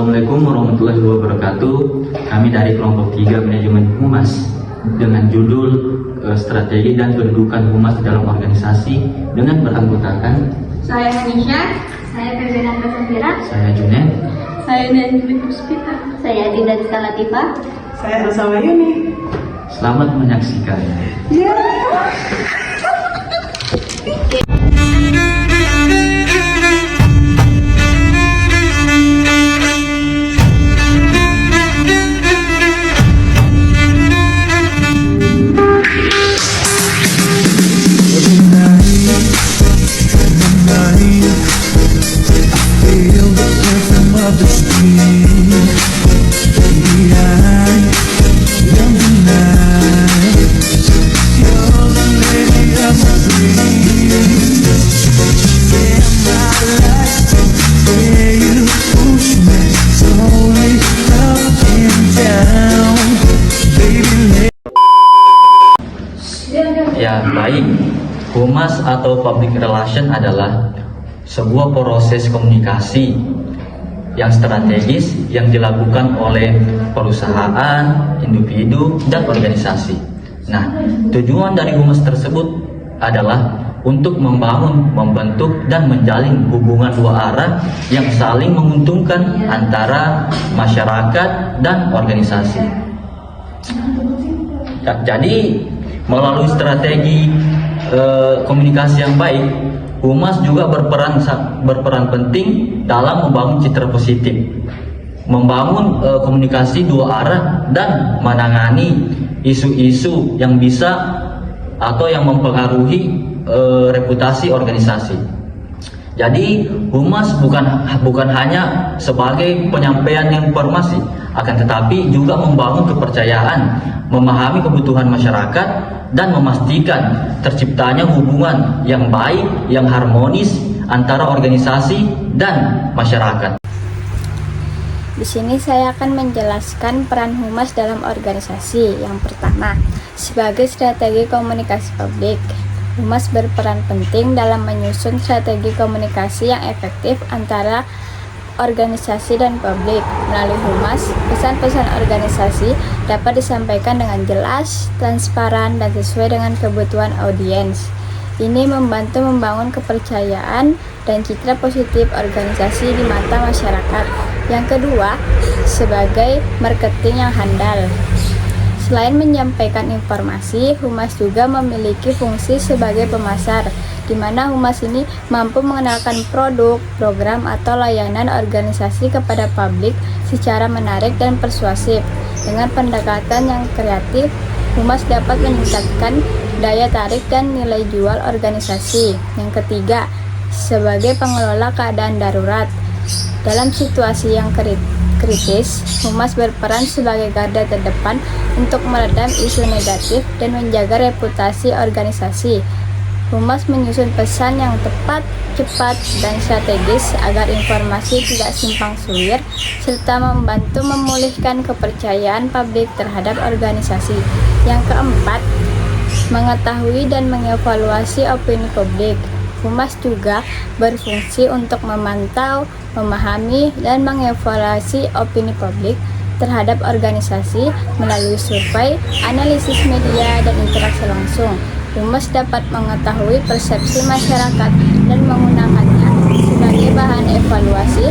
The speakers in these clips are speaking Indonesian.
Assalamualaikum warahmatullahi wabarakatuh. Kami dari kelompok 3 manajemen humas dengan judul strategi dan kedudukan humas di dalam organisasi dengan beranggotakan Saya Hanisha, saya Febriana Safira, saya Junet, saya Nanjumi Puspita, saya Dinda Latifah, Saya Elsa Wayuni. Selamat menyaksikan. Ya, baik. Humas atau public relation adalah sebuah proses komunikasi yang strategis yang dilakukan oleh perusahaan, individu, dan organisasi. Nah, tujuan dari humas tersebut adalah untuk membangun, membentuk, dan menjalin hubungan dua arah yang saling menguntungkan antara masyarakat dan organisasi. Jadi, melalui strategi komunikasi yang baik, humas juga berperan penting dalam membangun citra positif, membangun komunikasi dua arah, dan menangani isu-isu yang bisa atau yang mempengaruhi reputasi organisasi. Jadi humas bukan hanya sebagai penyampaian informasi, akan tetapi juga membangun kepercayaan, memahami kebutuhan masyarakat, dan memastikan terciptanya hubungan yang baik, yang harmonis antara organisasi dan masyarakat. Di sini saya akan menjelaskan peran humas dalam organisasi. Yang pertama, sebagai strategi komunikasi publik, humas berperan penting dalam menyusun strategi komunikasi yang efektif antara organisasi dan publik. Melalui humas, pesan-pesan organisasi dapat disampaikan dengan jelas, transparan, dan sesuai dengan kebutuhan audiens. Ini membantu membangun kepercayaan dan citra positif organisasi di mata masyarakat. Yang kedua, sebagai marketing yang handal. Selain menyampaikan informasi, humas juga memiliki fungsi sebagai pemasar, di mana humas ini mampu mengenalkan produk, program, atau layanan organisasi kepada publik secara menarik dan persuasif. Dengan pendekatan yang kreatif, humas dapat meningkatkan daya tarik dan nilai jual organisasi. Yang ketiga, sebagai pengelola keadaan darurat. Dalam situasi yang kritis, humas berperan sebagai garda terdepan untuk meredam isu negatif dan menjaga reputasi organisasi. Humas menyusun pesan yang tepat, cepat, dan strategis agar informasi tidak simpang siur, serta membantu memulihkan kepercayaan publik terhadap organisasi. Yang keempat, mengetahui dan mengevaluasi opini publik. Humas juga berfungsi untuk memantau, memahami, dan mengevaluasi opini publik terhadap organisasi melalui survei, analisis media, dan interaksi langsung. Humas dapat mengetahui persepsi masyarakat dan menggunakannya sebagai bahan evaluasi.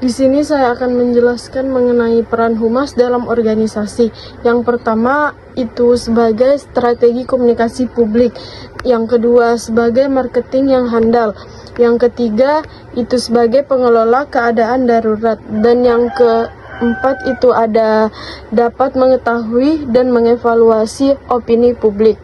Di sini saya akan menjelaskan mengenai peran humas dalam organisasi. Yang pertama itu sebagai strategi komunikasi publik. Yang kedua sebagai marketing yang handal. Yang ketiga itu sebagai pengelola keadaan darurat. Dan yang keempat itu ada dapat mengetahui dan mengevaluasi opini publik.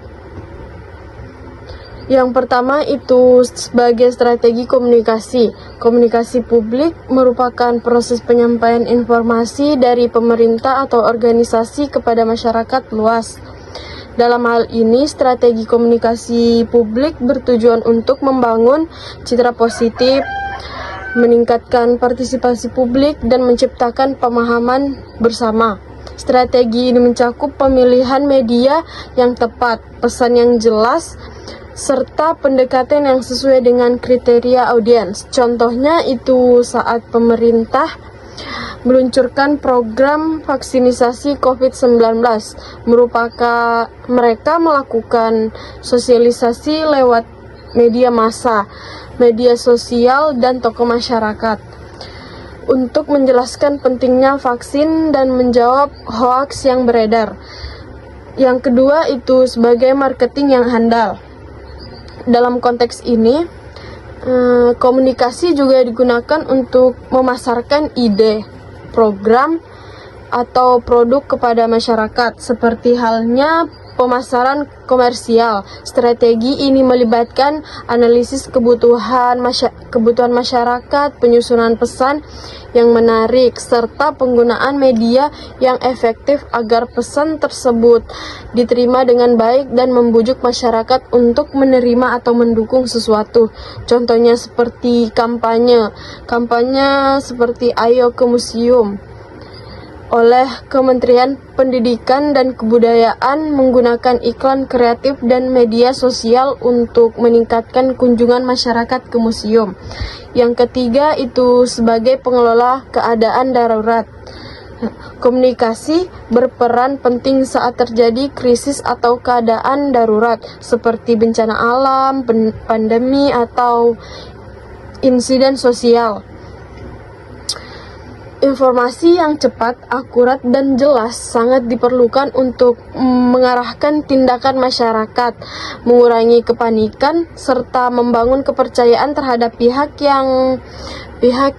Yang pertama itu sebagai strategi komunikasi. Komunikasi publik merupakan proses penyampaian informasi dari pemerintah atau organisasi kepada masyarakat luas. Dalam hal ini, strategi komunikasi publik bertujuan untuk membangun citra positif, meningkatkan partisipasi publik, dan menciptakan pemahaman bersama. Strategi ini mencakup pemilihan media yang tepat, pesan yang jelas, serta pendekatan yang sesuai dengan kriteria audiens. Contohnya itu saat pemerintah meluncurkan program vaksinisasi COVID-19. Mereka melakukan sosialisasi lewat media massa, media sosial, dan tokoh masyarakat untuk menjelaskan pentingnya vaksin dan menjawab hoaks yang beredar. Yang kedua itu sebagai marketing yang handal. Dalam konteks ini, komunikasi juga digunakan untuk memasarkan ide, program, atau produk kepada masyarakat, seperti halnya pemasaran komersial. Strategi ini melibatkan analisis kebutuhan masyarakat, penyusunan pesan yang menarik, serta penggunaan media yang efektif agar pesan tersebut diterima dengan baik dan membujuk masyarakat untuk menerima atau mendukung sesuatu. Contohnya seperti kampanye seperti Ayo ke Museum oleh Kementerian Pendidikan dan Kebudayaan menggunakan iklan kreatif dan media sosial untuk meningkatkan kunjungan masyarakat ke museum. Yang ketiga itu sebagai pengelola keadaan darurat. Komunikasi berperan penting saat terjadi krisis atau keadaan darurat seperti bencana alam, pandemi, atau insiden sosial. Informasi yang cepat, akurat, dan jelas sangat diperlukan untuk mengarahkan tindakan masyarakat, mengurangi kepanikan, serta membangun kepercayaan terhadap pihak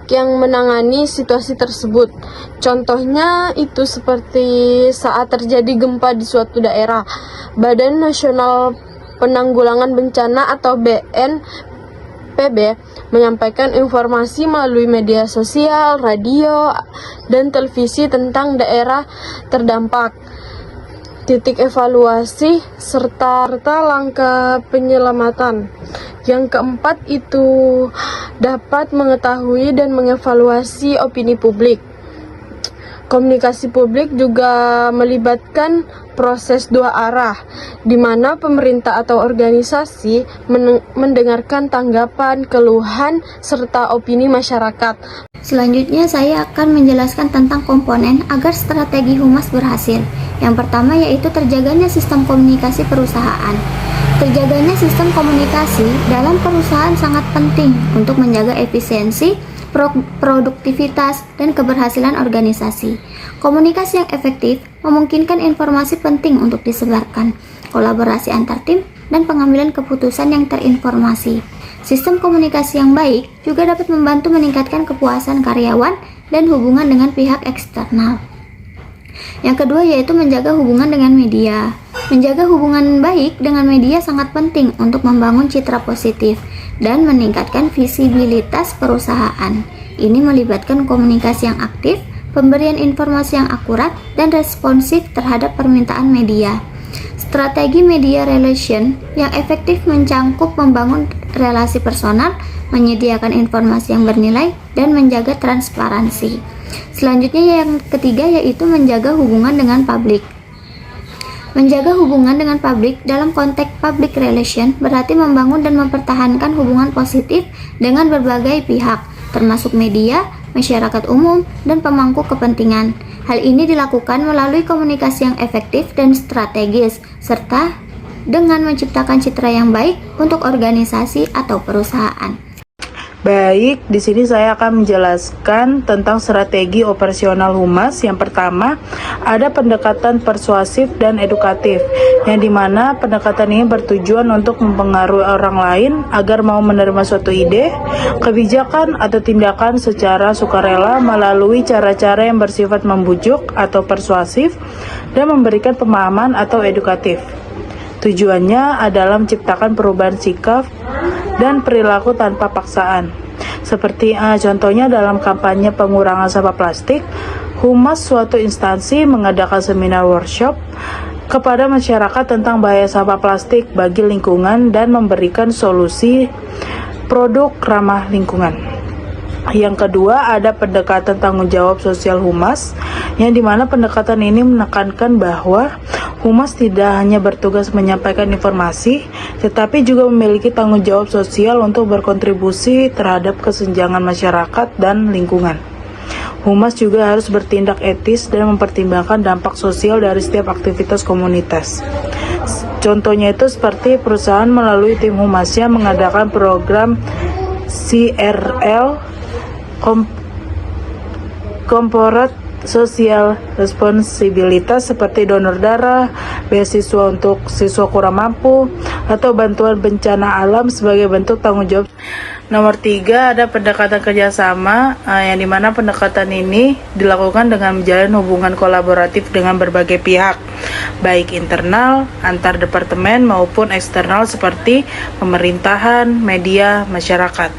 yang menangani situasi tersebut. Contohnya itu seperti saat terjadi gempa di suatu daerah, Badan Nasional Penanggulangan Bencana atau BNPB menyampaikan informasi melalui media sosial, radio, dan televisi tentang daerah terdampak, titik evaluasi, serta langkah penyelamatan. Yang keempat itu dapat mengetahui dan mengevaluasi opini publik. Komunikasi publik juga melibatkan proses dua arah, di mana pemerintah atau organisasi mendengarkan tanggapan, keluhan, serta opini masyarakat. Selanjutnya saya akan menjelaskan tentang komponen agar strategi humas berhasil. Yang pertama yaitu terjaganya sistem komunikasi perusahaan. Terjaganya sistem komunikasi dalam perusahaan sangat penting untuk menjaga efisiensi, produktivitas, dan keberhasilan organisasi. Komunikasi yang efektif memungkinkan informasi penting untuk disebarkan, kolaborasi antar tim, dan pengambilan keputusan yang terinformasi. Sistem komunikasi yang baik juga dapat membantu meningkatkan kepuasan karyawan dan hubungan dengan pihak eksternal. Yang kedua yaitu menjaga hubungan dengan media. Menjaga hubungan baik dengan media sangat penting untuk membangun citra positif dan meningkatkan visibilitas perusahaan. Ini melibatkan komunikasi yang aktif, pemberian informasi yang akurat, dan responsif terhadap permintaan media. Strategi media relation yang efektif mencangkup membangun relasi personal, menyediakan informasi yang bernilai, dan menjaga transparansi. Selanjutnya yang ketiga yaitu menjaga hubungan dengan publik. Menjaga hubungan dengan publik dalam konteks public relation berarti membangun dan mempertahankan hubungan positif dengan berbagai pihak, termasuk media, masyarakat umum, dan pemangku kepentingan. Hal ini dilakukan melalui komunikasi yang efektif dan strategis, serta dengan menciptakan citra yang baik untuk organisasi atau perusahaan. Baik, di sini saya akan menjelaskan tentang strategi operasional humas. Yang pertama, ada pendekatan persuasif dan edukatif, yang dimana pendekatan ini bertujuan untuk mempengaruhi orang lain agar mau menerima suatu ide, kebijakan, atau tindakan secara sukarela melalui cara-cara yang bersifat membujuk atau persuasif dan memberikan pemahaman atau edukatif. Tujuannya adalah menciptakan perubahan sikap dan perilaku tanpa paksaan. Seperti contohnya dalam kampanye pengurangan sampah plastik, humas suatu instansi mengadakan seminar workshop kepada masyarakat tentang bahaya sampah plastik bagi lingkungan dan memberikan solusi produk ramah lingkungan. Yang kedua, ada pendekatan tanggung jawab sosial humas, yang dimana pendekatan ini menekankan bahwa humas tidak hanya bertugas menyampaikan informasi, tetapi juga memiliki tanggung jawab sosial untuk berkontribusi terhadap kesenjangan masyarakat dan lingkungan. Humas juga harus bertindak etis dan mempertimbangkan dampak sosial dari setiap aktivitas komunitas. Contohnya itu seperti perusahaan melalui tim humasnya mengadakan program CRL, Corporate Social Responsibilitas seperti donor darah, beasiswa untuk siswa kurang mampu, atau bantuan bencana alam sebagai bentuk tanggung jawab. Nomor 3, ada pendekatan kerjasama, yang dimana pendekatan ini dilakukan dengan menjalin hubungan kolaboratif dengan berbagai pihak, baik internal, antar departemen maupun eksternal seperti pemerintahan, media, masyarakat.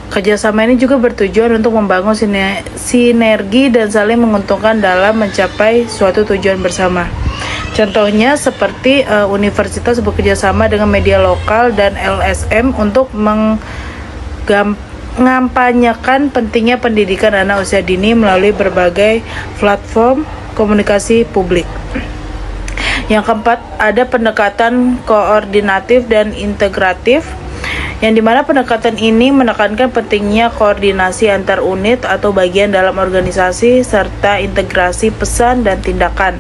Kerjasama ini juga bertujuan untuk membangun sinergi dan saling menguntungkan dalam mencapai suatu tujuan bersama. Contohnya seperti universitas bekerjasama dengan media lokal dan LSM untuk mengampanyekan pentingnya pendidikan anak usia dini melalui berbagai platform komunikasi publik. Yang keempat, ada pendekatan koordinatif dan integratif, yang dimana pendekatan ini menekankan pentingnya koordinasi antar unit atau bagian dalam organisasi serta integrasi pesan dan tindakan.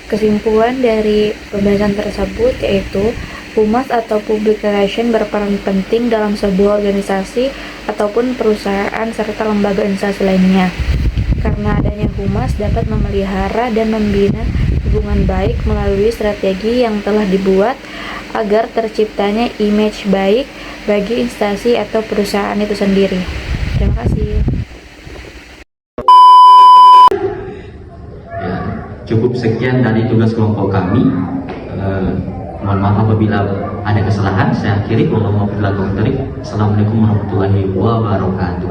Kesimpulan dari pembahasan tersebut yaitu Humas atau Public Relation berperan penting dalam sebuah organisasi ataupun perusahaan serta lembaga organisasi lainnya. Karena adanya humas dapat memelihara dan membina hubungan baik melalui strategi yang telah dibuat agar terciptanya image baik bagi instansi atau perusahaan itu sendiri. Terima kasih. Ya, cukup sekian dari tugas kelompok kami. Mohon maaf apabila ada kesalahan. Saya akhiri. Wassalamualaikum warahmatullahi wabarakatuh.